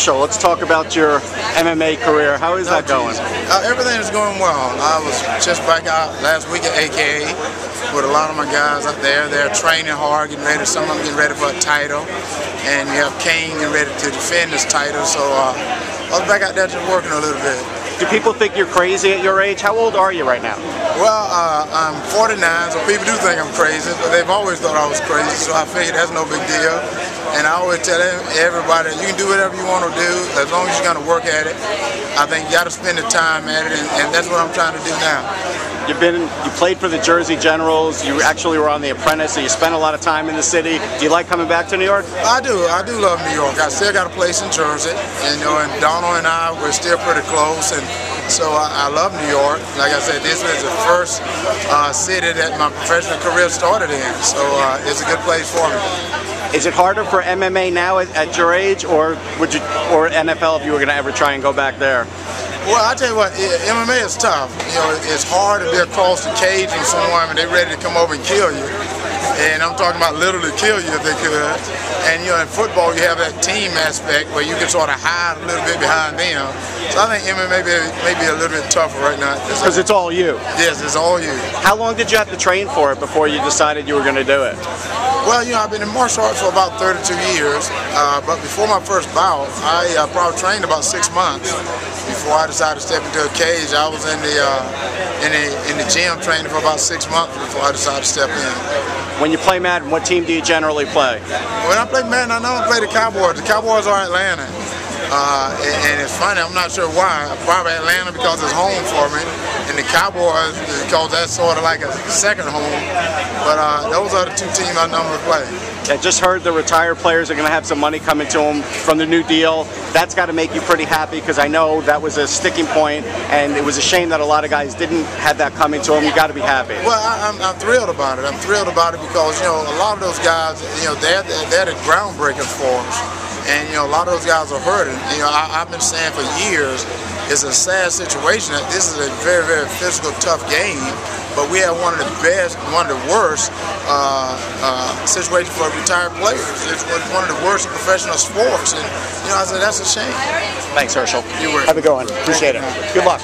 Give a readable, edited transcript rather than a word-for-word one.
So let's talk about your MMA career. How is that going? Everything is going well. I was just back out last week at AKA with a lot of my guys out there. They're training hard, getting ready. Some of them getting ready for a title. And you have Kane getting ready to defend this title. So I was back out there just working a little bit. Do people think you're crazy at your age? How old are you right now? Well, I'm 49, so people do think I'm crazy, but they've always thought I was crazy, so I figured that's no big deal. And I always tell everybody, you can do whatever you want to do, as long as you're going to work at it. I think you got to spend the time at it, and that's what I'm trying to do now. You played for the Jersey Generals. You actually were on The Apprentice, so you spent a lot of time in the city. Do you like coming back to New York? I do love New York. I still got a place in Jersey, and Donald and I, we're still pretty close, and so I love New York. Like I said, this was the first city that my professional career started in, so it's a good place for me. Is it harder for MMA now at your age, or NFL if you were going to ever try and go back there? Well, I tell you what, MMA is tough. It's hard to be across the cage from someone and they're ready to come over and kill you. And I'm talking about literally kill you if they could. And in football you have that team aspect where you can sort of hide a little bit behind them. So I think MMA may be a little bit tougher right now. Because it's all you. Yes, it's all you. How long did you have to train for it before you decided you were going to do it? Well, I've been in martial arts for about 32 years, but before my first bout, I probably trained about 6 months before I decided to step into a cage. I was in the gym training for about 6 months before I decided to step in. When you play Madden, what team do you generally play? When I play Madden, I normally play the Cowboys. The Cowboys are Atlanta. And it's funny, I'm not sure why. Probably Atlanta because it's home for me, and the Cowboys because that's sort of like a second home. But those are the two teams I normally play. I just heard the retired players are going to have some money coming to them from the new deal. That's got to make you pretty happy, because I know that was a sticking point, and it was a shame that a lot of guys didn't have that coming to them. You got to be happy. Well, I'm thrilled about it. I'm thrilled about it because a lot of those guys, they're the groundbreakers for us. And a lot of those guys are hurting. I've been saying for years, it's a sad situation that this is a very, very physical, tough game. But we have one of the best, one of the worst situations for retired players. It's one of the worst professional sports, and I said that's a shame. Thanks, Herschel. You were. Have a good one. Appreciate it. Good luck.